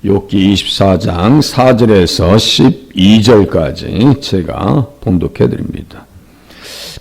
욥기 24장 4절에서 12절까지 제가 봉독해 드립니다.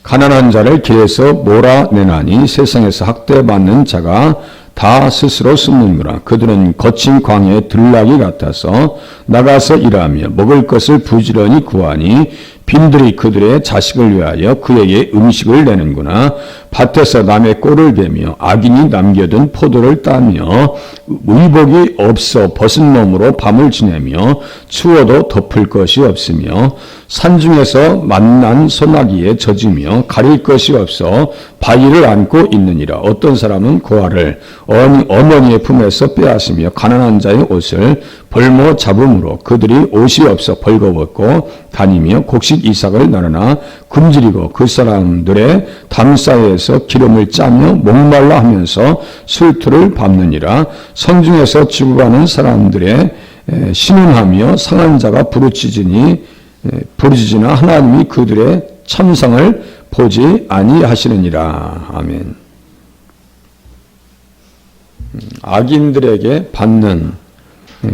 가난한 자를 길에서 몰아내나니 세상에서 학대받는 자가 다 스스로 숨는구나. 그들은 거친 광야의 들나귀 같아서 나가서 일하며 먹을 것을 부지런히 구하니 빈들이 그들의 자식을 위하여 그에게 음식을 내는구나. 밭에서 남의 꼴을 베며 악인이 남겨둔 포도를 따며 의복이 없어 벗은 몸으로 밤을 지내며 추워도 덮을 것이 없으며 산중에서 만난 소나기에 젖으며 가릴 것이 없어 바위를 안고 있느니라. 어떤 사람은 고아를 어머니의 품에서 빼앗으며 가난한 자의 옷을 벌모 잡음으로 그들이 옷이 없어 벌거벗고 다니며 곡식 이삭을 나누나 굶주리고 그 사람들의 담 사이에서 기름을 짜며 목말라 하면서 술투를 밟느니라. 성중에서 죽어가는 사람들의 신음하며 상한 자가 부르짖으나 하나님이 그들의 참상을 보지 아니하시느니라. 아멘. 악인들에게 받는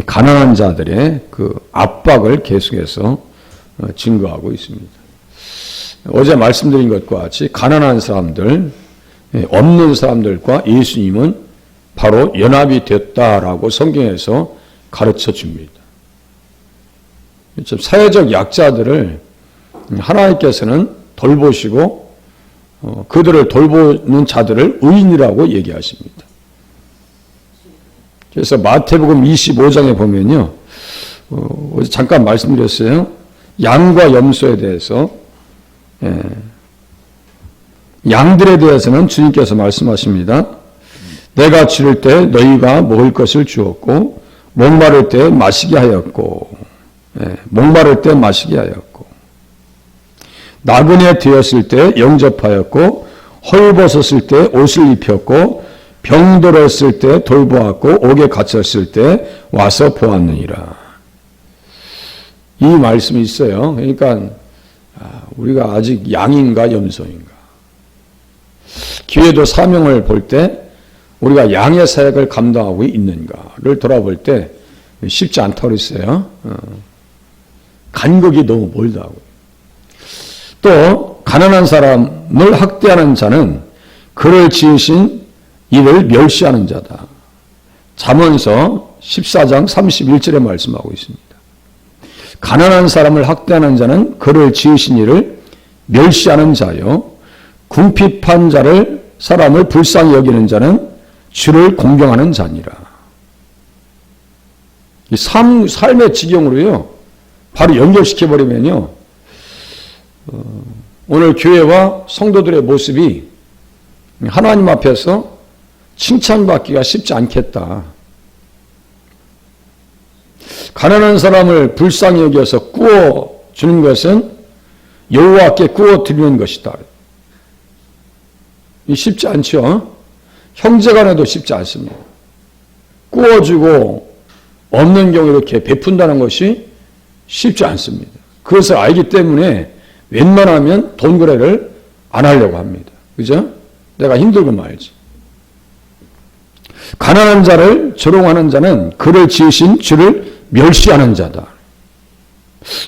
가난한 자들의 그 압박을 계속해서 증거하고 있습니다. 어제 말씀드린 것과 같이 가난한 사람들, 없는 사람들과 예수님은 바로 연합이 됐다라고 성경에서 가르쳐 줍니다. 사회적 약자들을 하나님께서는 돌보시고 그들을 돌보는 자들을 의인이라고 얘기하십니다. 그래서 마태복음 25장에 보면요, 어제 잠깐 말씀드렸어요. 양과 염소에 대해서, 양들에 대해서는 주님께서 말씀하십니다. 내가 줄일 때 너희가 먹을 것을 주었고 목마를 때 마시게 하였고, 목마를 때 마시게 하였고, 나그네 되었을 때 영접하였고, 헐벗었을 때 옷을 입혔고, 병들었을 때 돌보았고, 옥에 갇혔을 때 와서 보았느니라. 이 말씀이 있어요. 그러니까 우리가 아직 양인가 염소인가. 기회도 사명을 볼 때 우리가 양의 사역을 감당하고 있는가를 돌아볼 때 쉽지 않다고 그랬어요. 간극이 너무 멀다고. 또 가난한 사람을 학대하는 자는 그를 지으신 이를 멸시하는 자다. 잠언서 14장 31절에 말씀하고 있습니다. 가난한 사람을 학대하는 자는 그를 지으신 이를 멸시하는 자요, 궁핍한 사람을 불쌍히 여기는 자는 주를 공경하는 자니라. 이 삶의 지경으로요, 바로 연결시켜버리면요, 오늘 교회와 성도들의 모습이 하나님 앞에서 칭찬받기가 쉽지 않겠다. 가난한 사람을 불쌍히 여겨서 구워주는 것은 여호와께 구워드리는 것이다. 쉽지 않죠? 형제간에도 쉽지 않습니다. 구워주고 없는 경우 이렇게 베푼다는 것이 쉽지 않습니다. 그것을 알기 때문에 웬만하면 돈 거래를 안 하려고 합니다. 그죠? 내가 힘들고 말지. 가난한 자를 조롱하는 자는 그를 지으신 주를 멸시하는 자다.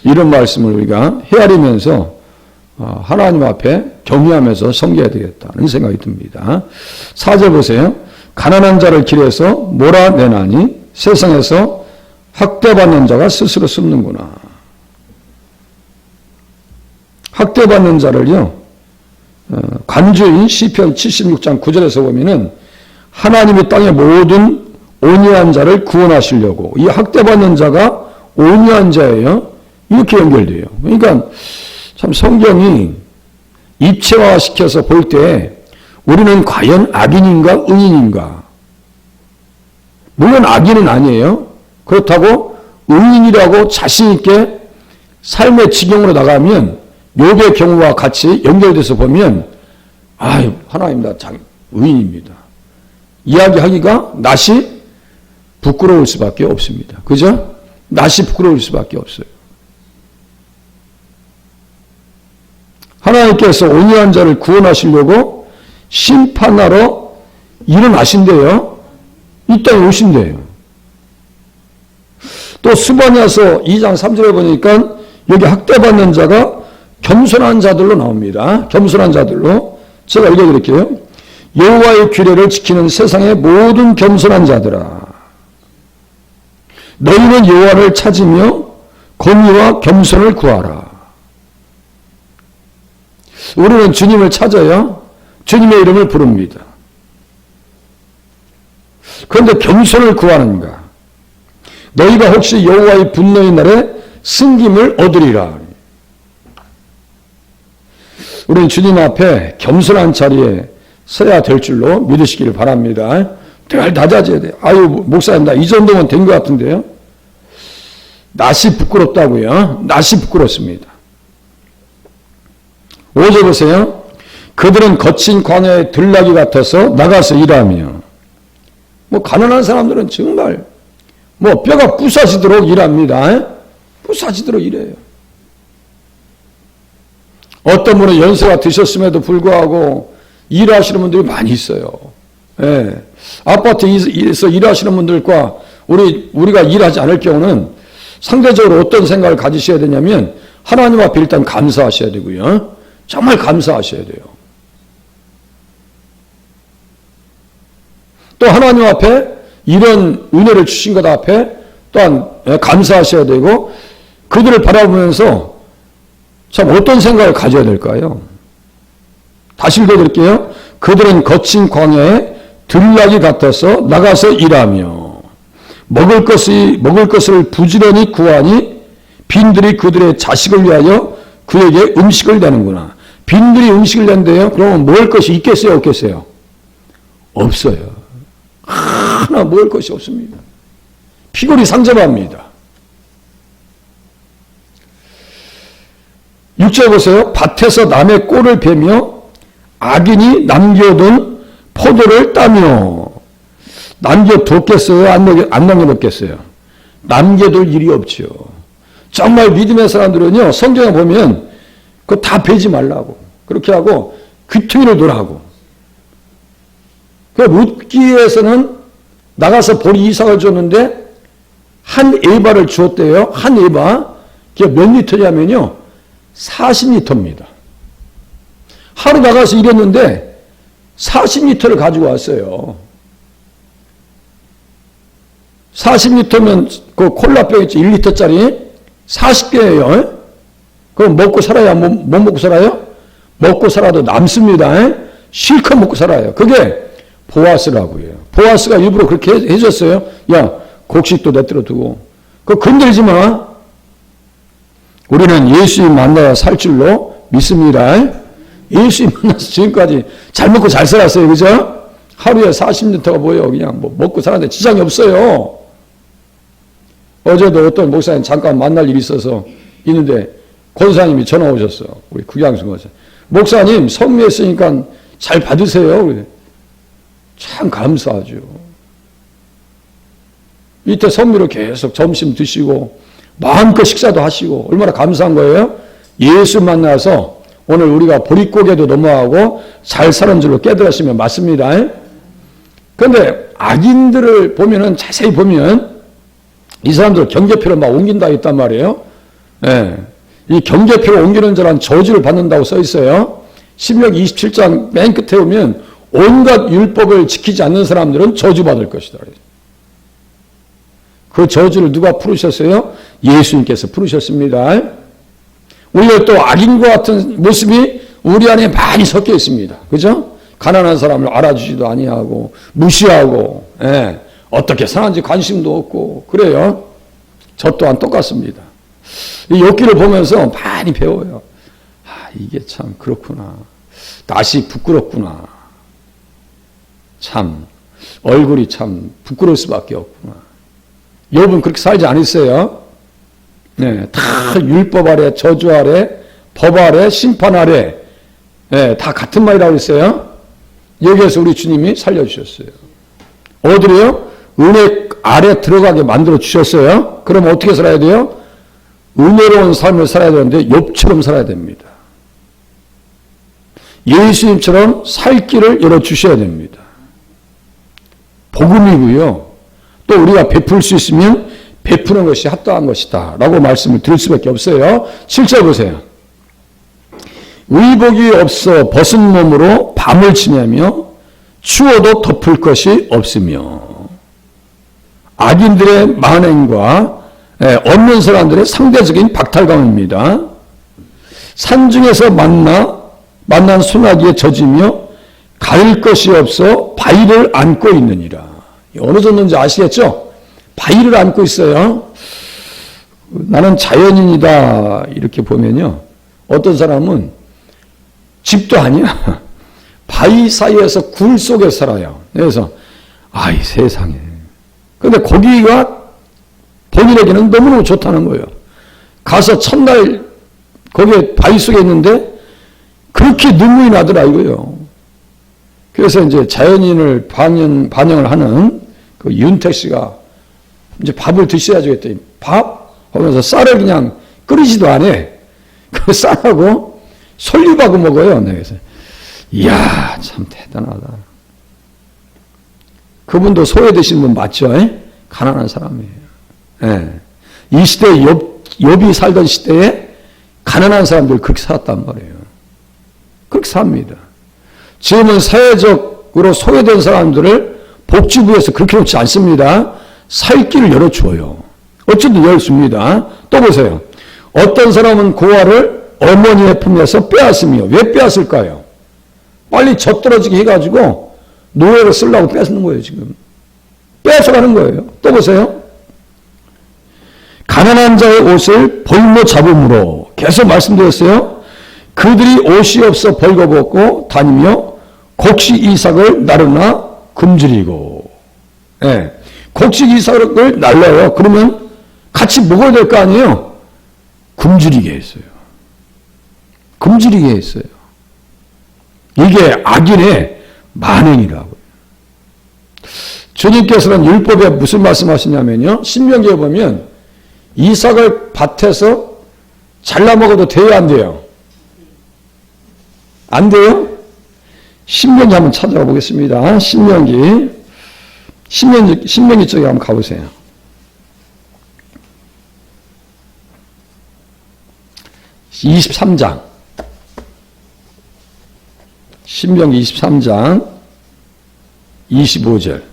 이런 말씀을 우리가 헤아리면서 하나님 앞에 경외하면서 섬겨야 되겠다는 생각이 듭니다. 4절 보세요. 가난한 자를 길에서 몰아내나니 세상에서 학대받는 자가 스스로 숨는구나. 학대받는 자를요, 간주인 시편 76장 9절에서 보면은 하나님이 땅의 모든 온유한 자를 구원하시려고, 이 학대받는 자가 온유한 자예요. 이렇게 연결돼요. 그러니까 참 성경이 입체화시켜서 볼 때 우리는 과연 악인인가 의인인가? 물론 악인은 아니에요. 그렇다고 의인이라고 자신 있게 삶의 지경으로 나가면 욥의 경우와 같이 연결돼서 보면 하나님 나 의인입니다. 이야기하기가 낯이 부끄러울 수밖에 없습니다. 그죠? 낯이 부끄러울 수밖에 없어요. 하나님께서 온유한 자를 구원하시려고 심판하러 일어나신대요. 이 땅에 오신대요. 또 스바냐서 2장 3절에 보니까 여기 학대받는 자가 겸손한 자들로 나옵니다. 겸손한 자들로. 제가 읽어드릴게요. 여호와의 규례를 지키는 세상의 모든 겸손한 자들아, 너희는 여호와를 찾으며 공의와 겸손을 구하라. 우리는 주님을 찾아야 주님의 이름을 부릅니다. 그런데 겸손을 구하는가? 너희가 혹시 여호와의 분노의 날에 승김을 얻으리라. 우리는 주님 앞에 겸손한 자리에 서야 될 줄로 믿으시기를 바랍니다. 늘 낮아져야 돼요. 아유, 목사님, 나 이 정도면 된 것 같은데요? 낯이 부끄럽다고요? 낯이 부끄럽습니다. 5절 보세요. 그들은 거친 광야의 들나귀 같아서 나가서 일하며, 가난한 사람들은 정말 뼈가 부서지도록 일합니다. 부서지도록 일해요. 어떤 분은 연세가 드셨음에도 불구하고 일하시는 분들이 많이 있어요. 예. 아파트에서 일하시는 분들과 우리가 일하지 않을 경우는 상대적으로 어떤 생각을 가지셔야 되냐면, 하나님 앞에 일단 감사하셔야 되고요. 정말 감사하셔야 돼요. 또 하나님 앞에 이런 은혜를 주신 것 앞에 또한 감사하셔야 되고, 그들을 바라보면서 참 어떤 생각을 가져야 될까요? 다시 읽어드릴게요. 그들은 거친 광야에 들나귀 같아서 나가서 일하며 먹을 것을 부지런히 구하니 빈들이 그들의 자식을 위하여 그에게 음식을 내는구나. 빈들이 음식을 낸대요. 그러면 먹을 것이 있겠어요, 없겠어요? 없어요. 하나 먹을 것이 없습니다. 피골이 상접합니다. 6절 보세요. 밭에서 남의 꼴을 베며 악인이 남겨둔 포도를 따며. 남겨뒀겠어요? 안 남겨뒀겠어요? 남겨둘 일이 없죠. 정말 믿음의 사람들은요, 성경에 보면 그거 다 베지 말라고 그렇게 하고 귀퉁이를 놓으라고. 그 룻기에서는 나가서 보리 이삭을 줬는데 한 에바를 주었대요. 한 에바. 그게 몇 리터냐면요, 40리터입니다. 하루 나가서 일했는데 40리터를 가지고 왔어요. 40리터면 그 콜라병 있지, 1리터짜리 40개예요. 그럼 먹고 살아야 못 먹고 살아요? 먹고 살아도 남습니다. 실컷 먹고 살아요. 그게 보아스라고요. 보아스가 일부러 그렇게 해줬어요. 야, 곡식도 내뜨려 두고 그거 건들지 마. 우리는 예수님 만나야 살 줄로 믿습니다. 예수님 만나서 지금까지 잘 먹고 잘 살았어요. 그죠? 하루에 40리터가 뭐예요? 그냥 먹고 살았는데 지장이 없어요. 어제도 어떤 목사님 잠깐 만날 일이 있어서 있는데 권사님이 전화 오셨어. 우리 구양수 권사. 목사님 성미했으니까 잘 받으세요. 참 감사하죠. 이때 성미로 계속 점심 드시고 마음껏 식사도 하시고 얼마나 감사한 거예요? 예수 만나서 오늘 우리가 보릿고개도 넘어가고 잘 사는 줄로 깨달으시면 맞습니다. 그런데 악인들을 보면은 자세히 보면 이 사람들 경계표를 막 옮긴다 했단 말이에요. 예. 이 경계표를 옮기는 자란 저주를 받는다고 써 있어요. 신명기 27장 맨 끝에 보면 온갖 율법을 지키지 않는 사람들은 저주받을 것이다. 그 저주를 누가 풀으셨어요? 예수님께서 풀으셨습니다. 오히려 또 악인과 같은 모습이 우리 안에 많이 섞여 있습니다. 그죠? 가난한 사람을 알아주지도 아니하고 무시하고, 예. 어떻게 사는지 관심도 없고 그래요. 저 또한 똑같습니다. 이 욥기를 보면서 많이 배워요. 아, 이게 참 그렇구나. 낯이 부끄럽구나. 참 얼굴이 참 부끄러울 수밖에 없구나. 욥은 그렇게 살지 않았어요. 네, 다 율법 아래, 저주 아래, 법 아래, 심판 아래, 네, 다 같은 말이라고 했어요. 여기에서 우리 주님이 살려주셨어요. 어디래요? 은혜 아래 들어가게 만들어 주셨어요. 그럼 어떻게 살아야 돼요? 은혜로운 삶을 살아야 되는데 욥처럼 살아야 됩니다. 예수님처럼 살 길을 열어주셔야 됩니다. 복음이고요. 또 우리가 베풀 수 있으면 베푸는 것이 합당한 것이다 라고 말씀을 드릴 수밖에 없어요. 7절 보세요. 의복이 없어 벗은 몸으로 밤을 지내며 추워도 덮을 것이 없으며 악인들의 만행과 없는 사람들의 상대적인 박탈감입니다. 산중에서 만난 소나기에 젖으며 가릴 것이 없어 바위를 안고 있느니라. 어느 정도인지 아시겠죠? 바위를 안고 있어요. 나는 자연인이다 이렇게 보면요. 어떤 사람은 집도 아니야. 바위 사이에서 굴 속에 살아요. 그래서 아이 세상에. 근데 거기가 본인에게는 너무너무 좋다는 거예요. 가서 첫날 거기에 바위 속에 있는데 그렇게 눈물이 나더라 이거예요. 그래서 이제 자연인을 반영을 하는 그 윤택 씨가 이제 밥을 드셔야죠 했더니 밥? 하면서 쌀을 그냥 끓이지도 않아. 그 쌀하고 솔잎하고 먹어요. 그래서 이야 참 대단하다. 그분도 소외되신 분 맞죠? 가난한 사람이에요. 예. 이 시대에 욥이 살던 시대에 가난한 사람들 그렇게 살았단 말이에요. 그렇게 삽니다. 지금은 사회적으로 소외된 사람들을 복지부에서 그렇게 놓지 않습니다. 살 길을 열어주어요. 어쨌든 열습니다. 또 보세요. 어떤 사람은 고아를 어머니의 품에서 빼앗으며 왜 빼앗을까요? 빨리 젖떨어지게 해가지고 노예로 쓰려고 뺏는 거예요. 지금 뺏어가는 거예요. 또 보세요. 가난한 자의 옷을 벌모 잡음으로 계속 말씀드렸어요. 그들이 옷이 없어 벌거벗고 다니며 곡식 이삭을 나르나 굶주리고. 예. 곡식 이삭을 날려요. 그러면 같이 먹어야 될 거 아니에요? 굶주리게 했어요. 굶주리게 했어요. 이게 악인의 만행이라고요. 주님께서는 율법에 무슨 말씀하시냐면요. 신명기에 보면 이삭을 밭에서 잘라 먹어도 돼요, 안 돼요? 안 돼요? 신명기 한번 찾아가 보겠습니다. 신명기 쪽에 한번 가보세요. (23장) 신명기 23장 25절.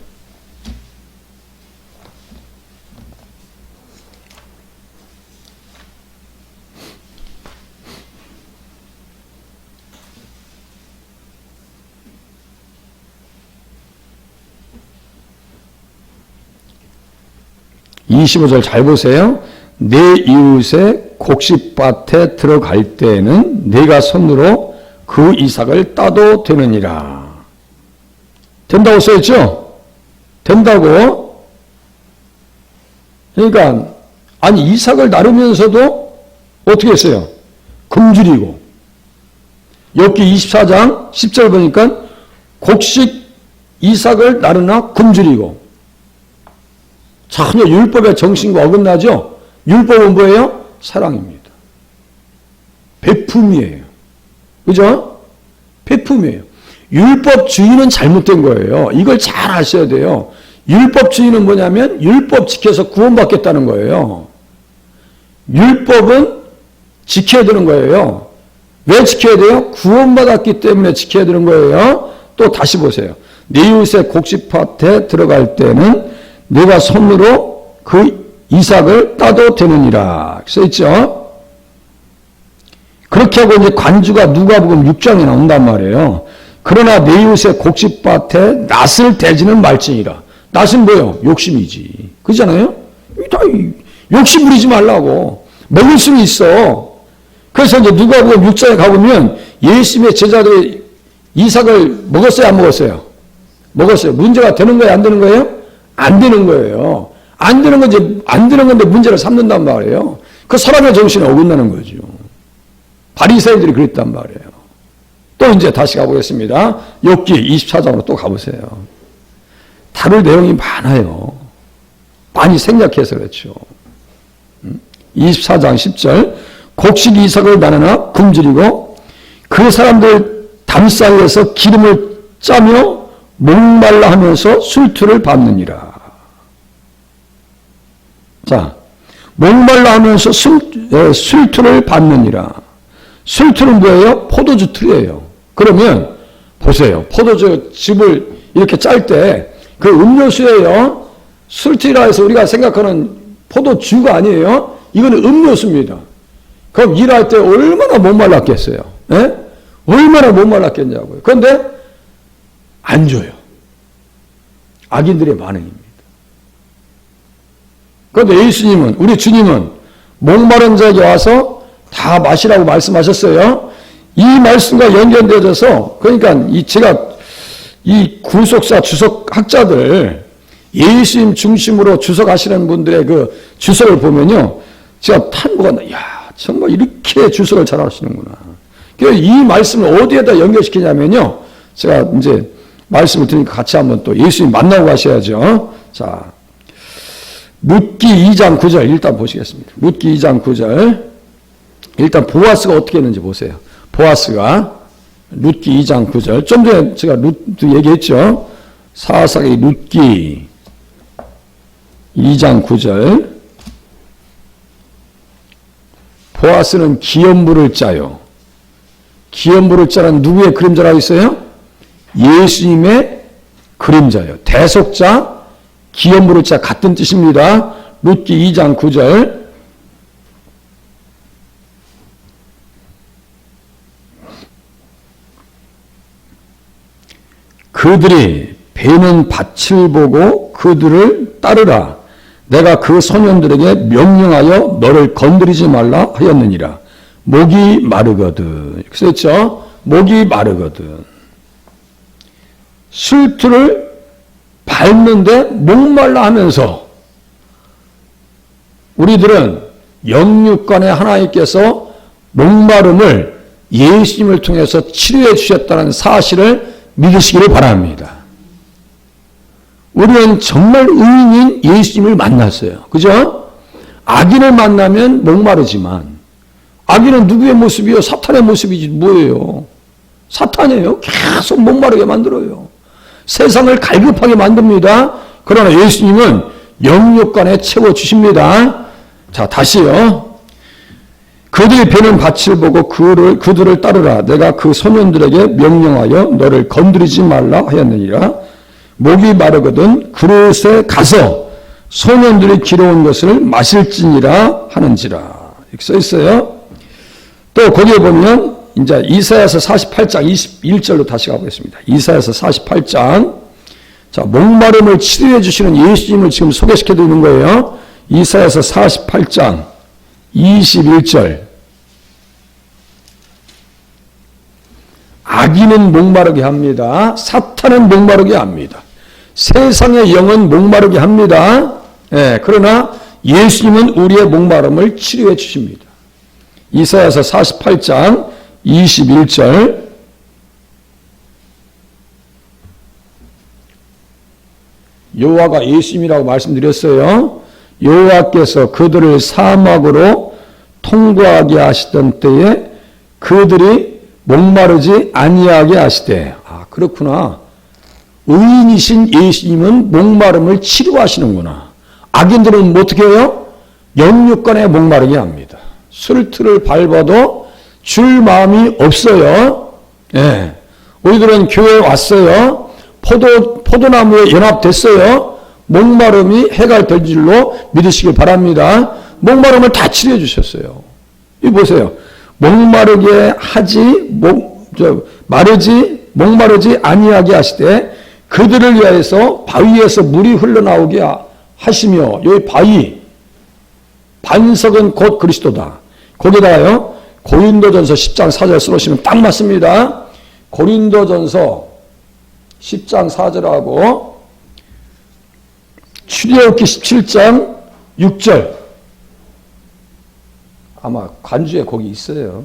(25절) 잘 보세요. 내 이웃의 곡식밭에 들어갈 때에는 내가 손으로 그 이삭을 따도 되느니라. 된다고 써있죠? 된다고. 그러니까 아니 이삭을 나르면서도 어떻게 했어요? 굶주리고. 욥기 24장 10절 보니까 곡식 이삭을 나르나 굶주리고. 전혀 율법의 정신과 어긋나죠? 율법은 뭐예요? 사랑입니다. 베품이에요. 그죠? 베품이에요. 율법주의는 잘못된 거예요. 이걸 잘 아셔야 돼요. 율법주의는 뭐냐면 율법 지켜서 구원받겠다는 거예요. 율법은 지켜야 되는 거예요. 왜 지켜야 돼요? 구원받았기 때문에 지켜야 되는 거예요. 또 다시 보세요. 내 이웃의 곡식밭에 들어갈 때는 내가 손으로 그 이삭을 따도 되느니라. 써있죠? 그렇게 하고 이제 관주가 누가복음 6장에 나온단 말이에요. 그러나 내 이웃의 곡식밭에 낫을 대지는 말지니라. 낫은 뭐예요? 욕심이지. 그렇잖아요? 욕심 부리지 말라고. 먹을 수는 있어. 그래서 이제 누가복음 6장에 가보면 예수님의 제자들이 이삭을 먹었어요? 안 먹었어요? 먹었어요. 문제가 되는 거예요? 안 되는 거예요? 안 되는 거예요. 안 되는 건데 문제를 삼는단 말이에요. 그 사람의 정신에 어긋나는 거죠. 바리새인들이 그랬단 말이에요. 또 이제 다시 가보겠습니다. 욥기 24장으로 또 가보세요. 다룰 내용이 많아요. 많이 생략해서 그렇죠. 24장 10절 곡식 이삭을 나누나 굶주리고 그 사람들 담 사이에서 기름을 짜며 목말라 하면서 술투를 밟느니라. 자, 목말라 하면서 술틀을 받느니라. 술틀은 뭐예요? 포도주 틀이에요. 그러면 보세요. 포도주 즙을 이렇게 짤 때 그 음료수예요. 술틀이라 해서 우리가 생각하는 포도주가 아니에요. 이거는 음료수입니다. 그럼 일할 때 얼마나 목말랐겠어요? 예? 얼마나 목말랐겠냐고요. 그런데 안 줘요. 악인들의 반응입니다. 그런데 예수님은, 우리 주님은 목마른 자에게 와서 다 마시라고 말씀하셨어요. 이 말씀과 연결되어져서, 그러니까 제가 이 구속사 주석학자들, 예수님 중심으로 주석하시는 분들의 그 주석을 보면요, 제가 탐구가, 야, 정말 이렇게 주석을 잘 하시는구나. 그래서 이 말씀을 어디에다 연결시키냐면요, 제가 이제 말씀을 드리니까 같이 한번 또 예수님 만나고 가셔야죠. 자, 룻기 2장 9절 일단 보시겠습니다. 룻기 2장 9절. 일단 보아스가 어떻게 했는지 보세요. 보아스가 룻기 2장 9절. 좀 전에 제가 룻도 얘기했죠. 사사기 룻기 2장 9절. 보아스는 기업물을 짜요. 기업물을 짜는 누구의 그림자라고 있어요? 예수님의 그림자예요. 대속자, 기업물을 짜 같은 뜻입니다. 룻기 2장 9절. 그들이 베는 밭을 보고 그들을 따르라. 내가 그 소년들에게 명령하여 너를 건드리지 말라 하였느니라. 목이 마르거든. 이렇게 썼죠? 목이 마르거든. 술틀을 밟는데 목말라 하면서 우리들은 영육간에 하나님께서 목마름을 예수님을 통해서 치료해 주셨다는 사실을 믿으시기를 바랍니다. 우리는 정말 의인인 예수님을 만났어요. 그죠? 악인을 만나면 목마르지만 악인은 누구의 모습이요? 사탄의 모습이지 뭐예요? 사탄이에요. 계속 목마르게 만들어요. 세상을 갈급하게 만듭니다. 그러나 예수님은 영육간에 채워주십니다. 자, 다시요. 그들이 베는 밭을 보고 그들을 따르라. 내가 그 소년들에게 명령하여 너를 건드리지 말라 하였느니라. 목이 마르거든 그릇에 가서 소년들이 기러온 것을 마실지니라 하는지라. 이렇게 써 있어요. 또 거기에 보면 이제 이사야서 48장 21절로 다시 가보겠습니다. 이사야서 48장. 자, 목마름을 치료해 주시는 예수님을 지금 소개시켜 드리는 거예요. 이사야서 48장 21절. 악인은 목마르게 합니다. 사탄은 목마르게 합니다. 세상의 영은 목마르게 합니다. 예, 그러나 예수님은 우리의 목마름을 치료해 주십니다. 이사야서 48장 21절. 여호와가 예수님이라고 말씀드렸어요. 여호와께서 그들을 사막으로 통과하게 하시던 때에 그들이 목마르지 아니하게 하시되. 아, 그렇구나. 의인이신 예수님은 목마름을 치료하시는구나. 악인들은 뭐 어떻게 해요? 영육간에 목마르게 합니다. 술틀을 밟아도 줄 마음이 없어요. 예. 우리들은 교회에 왔어요. 포도나무에 연합됐어요. 목마름이 해갈될 줄로 믿으시길 바랍니다. 목마름을 다 치료해 주셨어요. 이 보세요. 목마르게 목마르지 아니하게 하시되 그들을 위하여서 바위에서 물이 흘러나오게 하시며, 여기 바위, 반석은 곧 그리스도다. 거기다가요, 고린도전서 10장 4절 써놓으시면 딱 맞습니다. 고린도전서 10장 4절하고 출애굽기 17장 6절. 아마 관주에 거기 있어요.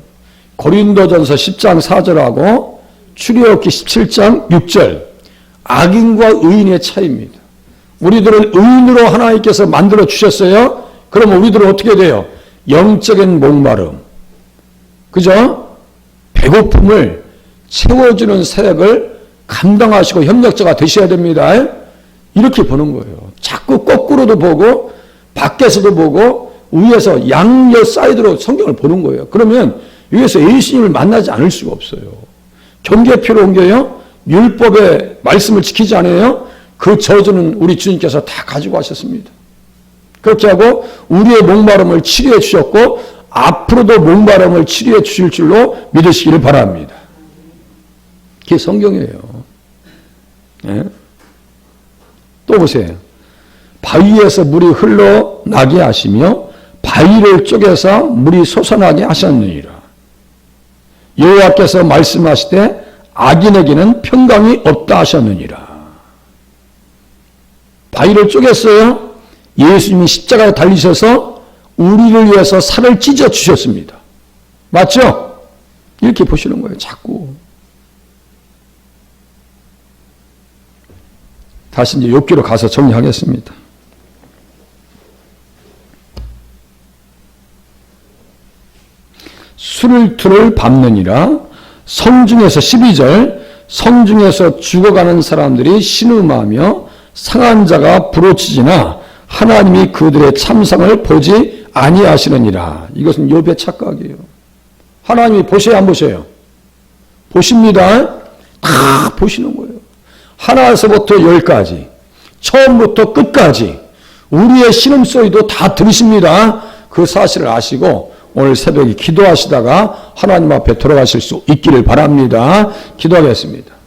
고린도전서 10장 4절하고 출애굽기 17장 6절. 악인과 의인의 차이입니다. 우리들은 의인으로 하나님께서 만들어 주셨어요. 그러면 우리들은 어떻게 돼요? 영적인 목마름, 그죠? 배고픔을 채워주는 사역을 감당하시고 협력자가 되셔야 됩니다. 이렇게 보는 거예요. 자꾸 거꾸로도 보고 밖에서도 보고 위에서 양옆 사이드로 성경을 보는 거예요. 그러면 위에서 예수님을 만나지 않을 수가 없어요. 경계표로 옮겨요. 율법의 말씀을 지키지 않아요. 그 저주는 우리 주님께서 다 가지고 하셨습니다. 그렇게 하고 우리의 목마름을 치료해 주셨고 앞으로도 목마름을 치료해 주실 줄로 믿으시기를 바랍니다. 그게 성경이에요. 네? 또 보세요. 바위에서 물이 흘러나게 하시며 바위를 쪼개서 물이 솟아나게 하셨느니라. 여호와께서 말씀하시되 악인에게는 평강이 없다 하셨느니라. 바위를 쪼갰어요. 예수님이 십자가에 달리셔서 우리를 위해서 살을 찢어 주셨습니다. 맞죠? 이렇게 보시는 거예요. 자꾸. 다시 이제 욥기로 가서 정리하겠습니다. 술을 밟느니라. 성중에서 12절 성중에서 죽어가는 사람들이 신음하며 상한 자가 부르짖으나 하나님이 그들의 참상을 보지 아니하시느니라. 이것은 욥의 착각이에요. 하나님이 보셔야 안 보셔요? 보십니다. 다 보시는 거예요. 하나에서부터 10까지 처음부터 끝까지 우리의 신음소리도 다 들으십니다. 그 사실을 아시고 오늘 새벽에 기도하시다가 하나님 앞에 돌아가실 수 있기를 바랍니다. 기도하겠습니다.